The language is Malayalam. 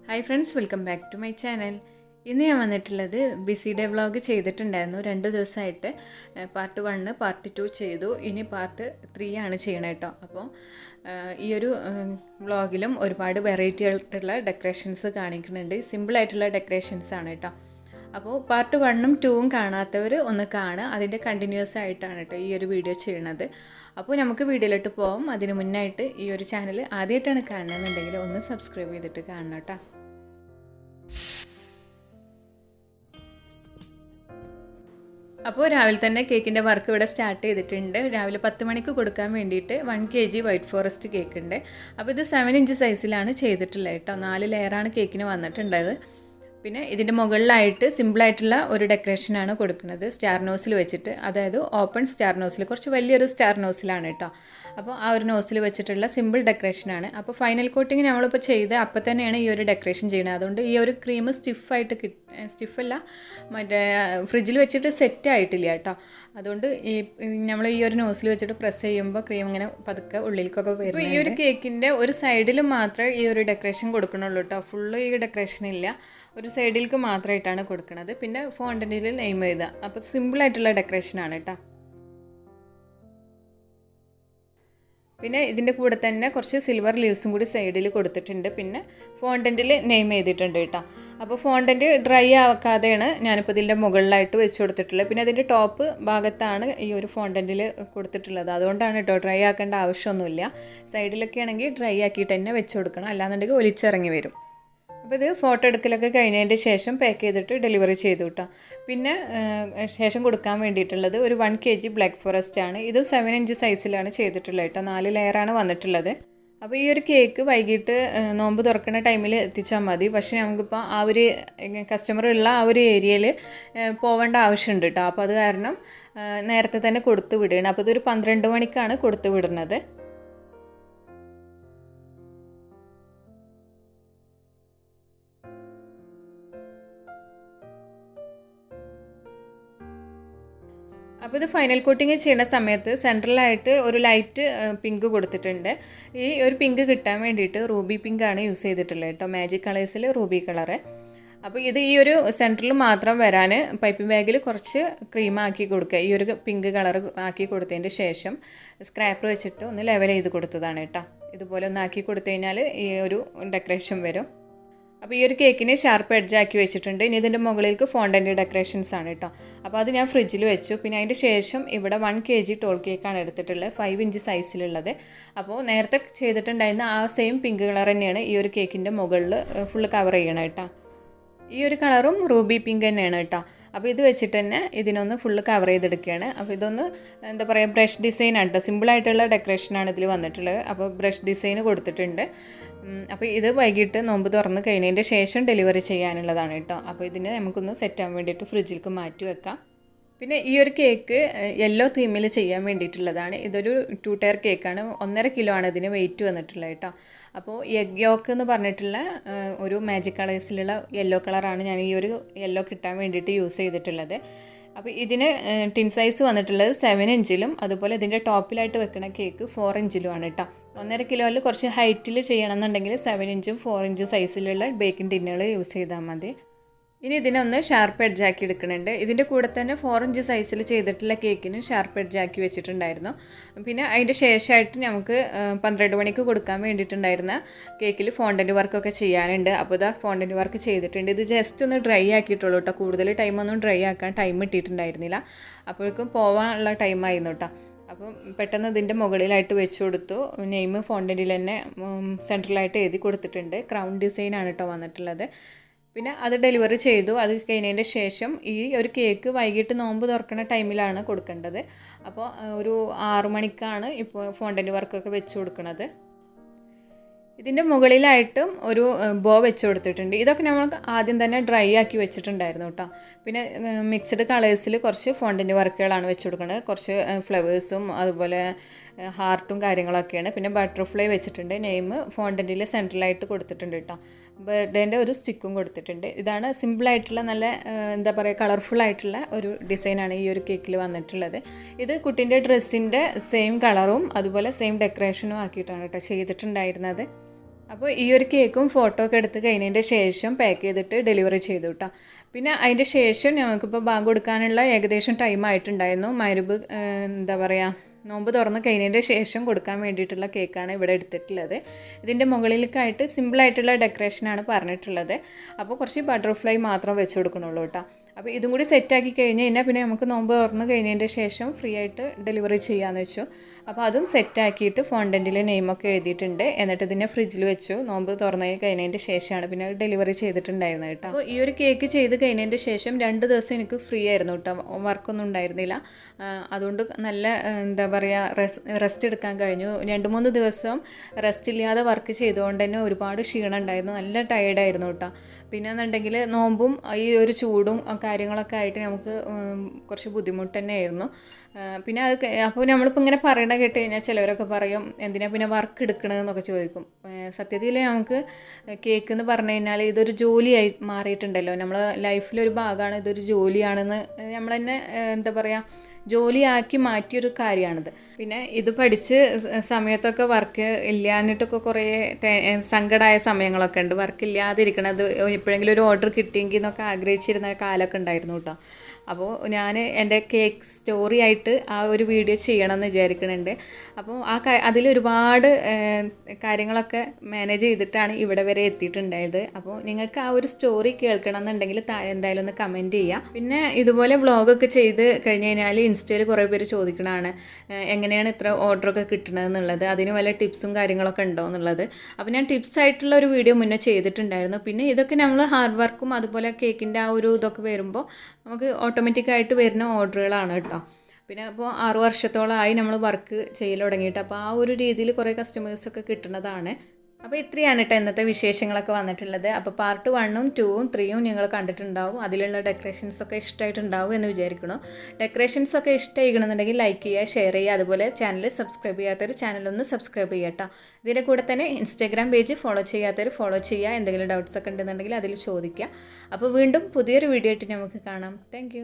Hi friends, welcome back to my channel. ഇന്ന് ഞാൻ വന്നിട്ടുള്ളത് ബിസി ഡേ വ്ളോഗ് ചെയ്തിട്ടുണ്ടായിരുന്നു. 2 ദിവസമായിട്ട് പാർട്ട് 1 പാർട്ട് 2 ചെയ്തു. ഇനി പാർട്ട് 3 ആണ് ചെയ്യണത് കേട്ടോ. അപ്പോൾ ഈ ഒരു വ്ളോഗിലും ഒരുപാട് വെറൈറ്റി ആയിട്ടുള്ള ഡെക്കറേഷൻസ് കാണിക്കുന്നുണ്ട്. സിമ്പിളായിട്ടുള്ള ഡെക്കറേഷൻസ് ആണ് കേട്ടോ. അപ്പോൾ പാർട്ട് 1ഉം 2ഉം കാണാത്തവർ ഒന്ന് കാണുക. അതിൻ്റെ കണ്ടിന്യൂസ് ആയിട്ടാണ് കേട്ടോ ഈ ഒരു വീഡിയോ ചെയ്യണത്. അപ്പോൾ നമുക്ക് വീഡിയോയിലോട്ട് പോകാം. അതിന് മുന്നായിട്ട് ഈ ഒരു ചാനൽ ആദ്യമായിട്ടാണ് കാണുന്നതെന്നുണ്ടെങ്കിൽ ഒന്ന് സബ്സ്ക്രൈബ് ചെയ്തിട്ട് കാണണം കേട്ടോ. അപ്പോൾ രാവിലെ തന്നെ കേക്കിൻ്റെ വർക്ക് ഇവിടെ സ്റ്റാർട്ട് ചെയ്തിട്ടുണ്ട്. രാവിലെ 10 മണിക്ക് കൊടുക്കാൻ വേണ്ടിയിട്ട് 1 kg വൈറ്റ് ഫോറസ്റ്റ് കേക്ക് ഉണ്ട്. അപ്പോൾ ഇത് 7 ഇഞ്ച് സൈസിലാണ് ചെയ്തിട്ടുള്ളത് കേട്ടോ. 4 ലെയറാണ് കേക്കിന് വന്നിട്ടുള്ളത്. പിന്നെ ഇതിൻ്റെ മുകളിലായിട്ട് സിമ്പിളായിട്ടുള്ള ഒരു ഡെക്കറേഷനാണ് കൊടുക്കുന്നത്, സ്റ്റാർ നോസിൽ വെച്ചിട്ട്. അതായത് ഓപ്പൺ സ്റ്റാർ നോസിൽ, കുറച്ച് വലിയൊരു സ്റ്റാർ നോസിലാണ് കേട്ടോ. അപ്പോൾ ആ ഒരു നോസിൽ വെച്ചിട്ടുള്ള സിമ്പിൾ ഡെക്കറേഷനാണ്. അപ്പോൾ ഫൈനൽ കോട്ടിങ് നമ്മളിപ്പോൾ ചെയ്ത് അപ്പം തന്നെയാണ് ഈ ഒരു ഡെക്കറേഷൻ ചെയ്യുന്നത്. അതുകൊണ്ട് ഈ ഒരു ക്രീം സ്റ്റിഫായിട്ട് സ്റ്റിഫല്ല, മറ്റേ ഫ്രിഡ്ജിൽ വെച്ചിട്ട് സെറ്റ് ആയിട്ടില്ല കേട്ടോ. അതുകൊണ്ട് നമ്മൾ ഈ ഒരു നോസിൽ വെച്ചിട്ട് പ്രസ് ചെയ്യുമ്പോൾ ക്രീം ഇങ്ങനെ പതുക്കെ ഉള്ളിലേക്കൊക്കെ വരും. ഈ ഒരു കേക്കിൻ്റെ ഒരു സൈഡിൽ മാത്രമേ ഈ ഒരു ഡെക്കറേഷൻ കൊടുക്കണുള്ളൂ കേട്ടോ. ഫുള്ള് ഈ ഡെക്കറേഷൻ ഇല്ല, ഒരു സൈഡിലേക്ക് മാത്രമായിട്ടാണ് കൊടുക്കുന്നത്. പിന്നെ ഫോണ്ടന്റിൽ നെയിം ചെയ്താൽ, അപ്പോൾ സിമ്പിളായിട്ടുള്ള ഡെക്കറേഷനാണ് കേട്ടോ. പിന്നെ ഇതിൻ്റെ കൂടെ തന്നെ കുറച്ച് സിൽവർ ലീവ്സും കൂടി സൈഡിൽ കൊടുത്തിട്ടുണ്ട്. പിന്നെ ഫോണ്ടന്റിൽ നെയിം ചെയ്തിട്ടുണ്ട് കേട്ടോ. അപ്പോൾ ഫോണ്ടന്റ് ഡ്രൈ ആക്കാതെയാണ് ഞാനിപ്പോൾ ഇതിൻ്റെ മുകളിലായിട്ട് വെച്ച് കൊടുത്തിട്ടുള്ളത്. പിന്നെ അതിൻ്റെ ടോപ്പ് ഭാഗത്താണ് ഈ ഒരു ഫോണ്ടന്റിൽ കൊടുത്തിട്ടുള്ളത്. അതുകൊണ്ടാണ് കേട്ടോ, ഡ്രൈ ആക്കേണ്ട ആവശ്യമൊന്നുമില്ല. സൈഡിലൊക്കെ ആണെങ്കിൽ ഡ്രൈ ആക്കിയിട്ട് തന്നെ വെച്ച് കൊടുക്കണം, അല്ലാന്നുണ്ടെങ്കിൽ ഒലിച്ചിറങ്ങി വരും. അപ്പോൾ ഇത് ഫോട്ടോ എടുക്കലൊക്കെ കഴിഞ്ഞതിൻ്റെ ശേഷം പാക്ക് ചെയ്തിട്ട് ഡെലിവറി ചെയ്തു കേട്ടോ. പിന്നെ ശേഷം കൊടുക്കാൻ വേണ്ടിയിട്ടുള്ളത് ഒരു 1 kg ബ്ലാക്ക് ഫോറസ്റ്റ് ആണ്. ഇത് 7 ഇഞ്ച് സൈസിലാണ് ചെയ്തിട്ടുള്ളത് കേട്ടോ. 4 ലെയറാണ് വന്നിട്ടുള്ളത്. അപ്പോൾ ഈ ഒരു കേക്ക് വൈകിട്ട് നോമ്പ് തുറക്കുന്ന ടൈമിൽ എത്തിച്ചാൽ മതി. പക്ഷേ നമുക്കിപ്പോൾ ആ ഒരു കസ്റ്റമർ ഉള്ള ആ ഒരു ഏരിയയിൽ പോവേണ്ട ആവശ്യമുണ്ട് കേട്ടോ. അപ്പോൾ അത് കാരണം നേരത്തെ തന്നെ കൊടുത്ത് വിടുകയാണ്. അപ്പോൾ ഇതൊരു 12 മണിക്കാണ് കൊടുത്ത് വിടുന്നത്. അപ്പോൾ ഇത് ഫൈനൽ കോട്ടിങ് ചെയ്യുന്ന സമയത്ത് സെൻട്രലായിട്ട് ഒരു ലൈറ്റ് പിങ്ക് കൊടുത്തിട്ടുണ്ട്. ഈ ഒരു പിങ്ക് കിട്ടാൻ വേണ്ടിയിട്ട് റൂബി പിങ്ക് ആണ് യൂസ് ചെയ്തിട്ടുള്ളത് കേട്ടോ. മാജിക് കളേഴ്സിൽ റൂബി കളറ്. അപ്പോൾ ഇത് ഈ ഒരു സെൻറ്ററിൽ മാത്രം വരാൻ പൈപ്പിംഗ് ബാഗിൽ കുറച്ച് ക്രീമാക്കി കൊടുക്കുക. ഈ ഒരു പിങ്ക് കളർ ആക്കി കൊടുത്തതിൻ്റെ ശേഷം സ്ക്രാപ്പർ വെച്ചിട്ട് ഒന്ന് ലെവൽ ചെയ്ത് കൊടുത്തതാണ് കേട്ടോ. ഇതുപോലെ ഒന്ന് ആക്കി കൊടുത്തു കഴിഞ്ഞാൽ ഈ ഒരു ഡെക്കറേഷൻ വരും. അപ്പോൾ ഈ ഒരു കേക്കിന് ഷാർപ്പ് എഡ്ജാക്കി വെച്ചിട്ടുണ്ട്. ഇനി ഇതിൻ്റെ മുകളിലേക്ക് ഫോണ്ടൻ്റ് ഡെക്കറേഷൻസ് ആണ് കേട്ടോ. അപ്പോൾ അത് ഞാൻ ഫ്രിഡ്ജിൽ വെച്ചു. പിന്നെ അതിൻ്റെ ശേഷം ഇവിടെ 1 kg ടോൾ കേക്കാണ് എടുത്തിട്ടുള്ളത്, 5 ഇഞ്ച് സൈസിലുള്ളത്. അപ്പോൾ നേരത്തെ ചെയ്തിട്ടുണ്ടായിരുന്ന ആ സെയിം പിങ്ക് കളർ തന്നെയാണ് ഈ ഒരു കേക്കിൻ്റെ മുകളിൽ ഫുള്ള് കവർ ചെയ്യണം കേട്ടോ. ഈ ഒരു കളറും റൂബി പിങ്ക് തന്നെയാണ് കേട്ടോ. അപ്പോൾ ഇത് വെച്ചിട്ട് തന്നെ ഇതിനൊന്ന് ഫുള്ള് കവർ ചെയ്തെടുക്കുകയാണ്. അപ്പോൾ ഇതൊന്ന് എന്താ പറയുക, ബ്രഷ് ഡിസൈൻ ആണ് കേട്ടോ. സിമ്പിളായിട്ടുള്ള ഡെക്കറേഷനാണ് ഇതിൽ വന്നിട്ടുള്ളത്. അപ്പോൾ ബ്രഷ് ഡിസൈൻ കൊടുത്തിട്ടുണ്ട്. അപ്പോൾ ഇത് വൈകിട്ട് നോമ്പ് തുറന്ന് കഴിഞ്ഞതിൻ്റെ ശേഷം ഡെലിവറി ചെയ്യാനുള്ളതാണ് കേട്ടോ. അപ്പോൾ ഇതിനെ നമുക്കൊന്ന് സെറ്റ് ആവാൻ വേണ്ടിയിട്ട് ഫ്രിഡ്ജിലേക്ക് മാറ്റി വെക്കാം. പിന്നെ ഈ ഒരു കേക്ക് യെല്ലോ തീമിൽ ചെയ്യാൻ വേണ്ടിയിട്ടുള്ളതാണ്. ഇതൊരു 2 ടയർ കേക്കാണ്. 1.5 കിലോ ആണ് ഇതിന് വെയിറ്റ് വന്നിട്ടുള്ളത് കേട്ടോ. അപ്പോൾ എഗ് യോക്ക് എന്ന് പറഞ്ഞിട്ടുള്ള ഒരു മാജിക് കളേഴ്സിലുള്ള യെല്ലോ കളറാണ് ഞാൻ ഈ ഒരു യെല്ലോ കിട്ടാൻ വേണ്ടിയിട്ട് യൂസ് ചെയ്തിട്ടുള്ളത്. അപ്പോൾ ഇതിന് ടിൻ സൈസ് വന്നിട്ടുള്ളത് 7 ഇഞ്ചിലും അതുപോലെ ഇതിൻ്റെ ടോപ്പിലായിട്ട് വെക്കുന്ന കേക്ക് 4 ഇഞ്ചിലുമാണ് കേട്ടോ. 1.5 കിലോയിൽ കുറച്ച് ഹൈറ്റിൽ ചെയ്യണമെന്നുണ്ടെങ്കിൽ 7 ഇഞ്ചും 4 ഇഞ്ചും സൈസിലുള്ള ബേക്കിംഗ് ടിന്നുകൾ യൂസ് ചെയ്താൽ മതി. ഇനി ഇതിനൊന്ന് ഷാർപ്പ് എഡ്ജാക്കി എടുക്കുന്നുണ്ട്. ഇതിൻ്റെ കൂടെ തന്നെ 4 ഇഞ്ച് സൈസിൽ ചെയ്തിട്ടുള്ള കേക്കിന് ഷാർപ്പ് എഡ്ജാക്കി വെച്ചിട്ടുണ്ടായിരുന്നു. പിന്നെ അതിൻ്റെ ശേഷമായിട്ട് നമുക്ക് 12 മണിക്ക് കൊടുക്കാൻ വേണ്ടിയിട്ടുണ്ടായിരുന്ന കേക്കിൽ ഫോണ്ടൻറ്റ് വർക്കൊക്കെ ചെയ്യാനുണ്ട്. അപ്പോൾ ഇതാ ഫോണ്ടൻറ്റ് വർക്ക് ചെയ്തിട്ടുണ്ട്. ഇത് ജസ്റ്റ് ഒന്ന് ഡ്രൈ ആക്കിയിട്ടുള്ളൂ കേട്ടോ. കൂടുതൽ ടൈമൊന്നും ഡ്രൈ ആക്കാൻ ടൈം ഇട്ടിട്ടുണ്ടായിരുന്നില്ല. അപ്പോഴേക്കും പോകാനുള്ള ടൈമായിരുന്നു കേട്ടോ. അപ്പം പെട്ടെന്ന് ഇതിൻ്റെ മുകളിലായിട്ട് വെച്ച് കൊടുത്തു. നെയിം ഫോണ്ടൻറ്റിൽ തന്നെ സെൻട്രലായിട്ട് എഴുതി കൊടുത്തിട്ടുണ്ട്. ക്രൗൺ ഡിസൈനാണ് കേട്ടോ വന്നിട്ടുള്ളത്. പിന്നെ അത് ഡെലിവറി ചെയ്തു. അത് കഴിഞ്ഞതിൻ്റെ ശേഷം ഈ ഒരു കേക്ക് വൈകിട്ട് നോമ്പ് തുറക്കുന്ന ടൈമിലാണ് കൊടുക്കേണ്ടത്. അപ്പോൾ ഒരു 6 മണിക്കാണ് ഇപ്പോൾ ഫോണ്ടൻറ്റ് വർക്കൊക്കെ വെച്ച് കൊടുക്കുന്നത്. ഇതിൻ്റെ മുകളിലായിട്ടും ഒരു ബോ വെച്ച് കൊടുത്തിട്ടുണ്ട്. ഇതൊക്കെ നമ്മൾ ആദ്യം തന്നെ ഡ്രൈ ആക്കി വെച്ചിട്ടുണ്ടായിരുന്നു കേട്ടോ. പിന്നെ മിക്സ്ഡ് കളേഴ്സിൽ കുറച്ച് ഫോണ്ടൻറ്റ് വർക്കുകളാണ് വെച്ച് കൊടുക്കുന്നത്. കുറച്ച് ഫ്ലവേഴ്സും അതുപോലെ ഹാർട്ടും കാര്യങ്ങളൊക്കെയാണ്. പിന്നെ ബട്ടർഫ്ലൈ വെച്ചിട്ടുണ്ട്. നെയിം ഫോണ്ടൻറ്റിൽ സെൻട്രലായിട്ട് കൊടുത്തിട്ടുണ്ട് കേട്ടോ. ബർത്ത്ഡേൻ്റെ ഒരു സ്റ്റിക്കും കൊടുത്തിട്ടുണ്ട്. ഇതാണ് സിമ്പിളായിട്ടുള്ള നല്ല എന്താ പറയുക, കളർഫുള്ളായിട്ടുള്ള ഒരു ഡിസൈനാണ് ഈ ഒരു കേക്കിൽ വന്നിട്ടുള്ളത്. ഇത് കുട്ടീൻ്റെ ഡ്രസ്സിൻ്റെ സെയിം കളറും അതുപോലെ സെയിം ഡെക്കറേഷനും ആക്കിയിട്ടാണ് കേട്ടോ ചെയ്തിട്ടുണ്ടായിരുന്നത്. അപ്പോൾ ഈ ഒരു കേക്കും ഫോട്ടോ ഒക്കെ എടുത്ത് കഴിഞ്ഞതിൻ്റെ ശേഷം പാക്ക് ചെയ്തിട്ട് ഡെലിവറി ചെയ്തു കേട്ടോ. പിന്നെ അതിൻ്റെ ശേഷം ഞങ്ങൾക്കിപ്പോൾ ബാങ്ക് കൊടുക്കാനുള്ള ഏകദേശം ടൈം ആയിട്ടുണ്ടായിരുന്നു. മഗ്‌രിബ് എന്താ പറയുക, നോമ്പ് തുറന്ന് കഴിഞ്ഞതിൻ്റെ ശേഷം കൊടുക്കാൻ വേണ്ടിയിട്ടുള്ള കേക്കാണ് ഇവിടെ എടുത്തിട്ടുള്ളത്. ഇതിൻ്റെ മുകളിലേക്കായിട്ട് സിമ്പിളായിട്ടുള്ള ഡെക്കറേഷനാണ് പറഞ്ഞിട്ടുള്ളത്. അപ്പോൾ കുറച്ച് ബട്ടർഫ്ലൈ മാത്രം വെച്ച് കൊടുക്കണുള്ളൂ കേട്ടോ. അപ്പോൾ ഇതും കൂടി സെറ്റാക്കി കഴിഞ്ഞ് കഴിഞ്ഞാൽ പിന്നെ നമുക്ക് നോമ്പ് തുറന്ന് കഴിഞ്ഞതിൻ്റെ ശേഷം ഫ്രീ ആയിട്ട് ഡെലിവറി ചെയ്യാമെന്ന് വെച്ചു. അപ്പോൾ അതും സെറ്റാക്കിയിട്ട് ഫോണ്ടൻറ്റിൽ നെയിമൊക്കെ എഴുതിയിട്ടുണ്ട്. എന്നിട്ട് ഇതിനെ ഫ്രിഡ്ജിൽ വെച്ചു. നോമ്പ് തുറന്ന് കഴിഞ്ഞതിൻ്റെ ശേഷമാണ് പിന്നെ ഡെലിവറി ചെയ്തിട്ടുണ്ടായിരുന്നത് കേട്ടോ. അപ്പോൾ ഈ ഒരു കേക്ക് ചെയ്ത് കഴിഞ്ഞതിൻ്റെ ശേഷം 2 ദിവസം എനിക്ക് ഫ്രീ ആയിരുന്നു കേട്ടോ, വർക്കൊന്നും ഉണ്ടായിരുന്നില്ല. അതുകൊണ്ട് നല്ല എന്താ പറയുക, റെസ്റ്റ് എടുക്കാൻ കഴിഞ്ഞു. 2-3 ദിവസം റെസ്റ്റ് ഇല്ലാതെ വർക്ക് ചെയ്തുകൊണ്ട് തന്നെ ഒരുപാട് ക്ഷീണം ഉണ്ടായിരുന്നു, നല്ല ടയേർഡായിരുന്നു കേട്ടോ. പിന്നെ എന്നുണ്ടെങ്കിൽ നോമ്പും ഈ ഒരു ചൂടും കാര്യങ്ങളൊക്കെ ആയിട്ട് നമുക്ക് കുറച്ച് ബുദ്ധിമുട്ട് തന്നെയായിരുന്നു. പിന്നെ അത് അപ്പോൾ നമ്മളിപ്പോൾ ഇങ്ങനെ പറയണ കേട്ട് കഴിഞ്ഞാൽ ചിലവരൊക്കെ പറയും എന്തിനാ പിന്നെ വർക്ക് എടുക്കണമെന്നൊക്കെ ചോദിക്കും. സത്യത്തിൽ നമുക്ക് കേക്ക് എന്ന് പറഞ്ഞു കഴിഞ്ഞാൽ ഇതൊരു ജോലിയായി മാറിയിട്ടുണ്ടല്ലോ, നമ്മളെ ലൈഫിലൊരു ഭാഗമാണ്, ഇതൊരു ജോലിയാണെന്ന് നമ്മൾ തന്നെ എന്താ പറയുക, ജോലിയാക്കി മാറ്റിയൊരു കാര്യമാണിത്. പിന്നെ ഇത് പഠിച്ച് സമയത്തൊക്കെ വർക്ക് ഇല്ലാഞ്ഞിട്ടൊക്കെ കുറേ സങ്കടമായ സമയങ്ങളൊക്കെ ഉണ്ട്. വർക്ക് ഇല്ലാതിരിക്കണത് എപ്പോഴെങ്കിലും ഒരു ഓർഡർ കിട്ടിയെങ്കിൽ എന്നൊക്കെ ആഗ്രഹിച്ചിരുന്ന കാലമൊക്കെ ഉണ്ടായിരുന്നു കേട്ടോ. അപ്പോൾ ഞാൻ എൻ്റെ കേക്ക് സ്റ്റോറി ആയിട്ട് ആ ഒരു വീഡിയോ ചെയ്യണമെന്ന് വിചാരിക്കുന്നുണ്ട്. അപ്പോൾ അതിലൊരുപാട് കാര്യങ്ങളൊക്കെ മാനേജ് ചെയ്തിട്ടാണ് ഇവിടെ വരെ എത്തിയിട്ടുണ്ടായത്. അപ്പോൾ നിങ്ങൾക്ക് ആ ഒരു സ്റ്റോറി കേൾക്കണം എന്നുണ്ടെങ്കിൽ താഴെ എന്തായാലും ഒന്ന് കമൻറ്റ് ചെയ്യുക. പിന്നെ ഇതുപോലെ വ്ളോഗൊക്കെ ചെയ്ത് കഴിഞ്ഞ് കഴിഞ്ഞാൽ ഇൻസ്റ്റയിൽ കുറേ പേര് ചോദിക്കണതാണ് എങ്ങനെയാണ് ഇത്ര ഓർഡറൊക്കെ കിട്ടണതെന്നുള്ളത്, അതിന് വല്ല ടിപ്സും കാര്യങ്ങളൊക്കെ ഉണ്ടോ എന്നുള്ളത്. അപ്പോൾ ഞാൻ ടിപ്സ് ആയിട്ടുള്ള ഒരു വീഡിയോ മുന്നേ ചെയ്തിട്ടുണ്ടായിരുന്നു. പിന്നെ ഇതൊക്കെ നമ്മൾ ഹാർഡ് വർക്കും അതുപോലെ കേക്കിൻ്റെ ആ ഒരു ഇതൊക്കെ വരുമ്പോൾ നമുക്ക് ഓട്ടോമാറ്റിക്കായിട്ട് വരുന്ന ഓർഡറുകളാണ് കേട്ടോ. പിന്നെ അപ്പോൾ 6 വർഷത്തോളമായി നമ്മൾ വർക്ക് ചെയ്യൽ തുടങ്ങിയിട്ട്, അപ്പോൾ ആ ഒരു രീതിയിൽ കുറേ കസ്റ്റമേഴ്സൊക്കെ കിട്ടുന്നതാണ്. അപ്പോൾ ഇത്രയാണ് കേട്ടോ ഇന്നത്തെ വിശേഷങ്ങളൊക്കെ വന്നിട്ടുള്ളത്. അപ്പോൾ പാർട്ട് 1ഉം 2ഉം 3ഉം നിങ്ങൾ കണ്ടിട്ടുണ്ടാവും. അതിലുള്ള ഡെക്കറേഷൻസൊക്കെ ഇഷ്ടമായിട്ടുണ്ടാവും എന്ന് വിചാരിക്കുന്നു. ഡെക്കറേഷൻസൊക്കെ ഇഷ്ടമായിക്കണമെന്നുണ്ടെങ്കിൽ ലൈക്ക് ചെയ്യുക, ഷെയർ ചെയ്യുക, അതുപോലെ ചാനൽ സബ്സ്ക്രൈബ് ചെയ്യാത്തവർ ചാനലൊന്ന് സബ്സ്ക്രൈബ് ചെയ്യുക കേട്ടോ. ഇതിൻ്റെ കൂടെ തന്നെ ഇൻസ്റ്റാഗ്രാം പേജ് ഫോളോ ചെയ്യാത്തവർ ഫോളോ ചെയ്യുക. എന്തെങ്കിലും ഡൗട്ട്സൊക്കെ ഉണ്ടെന്നുണ്ടെങ്കിൽ അതിൽ ചോദിക്കുക. അപ്പോൾ വീണ്ടും പുതിയൊരു വീഡിയോ ആയിട്ട് നമുക്ക് കാണാം. താങ്ക്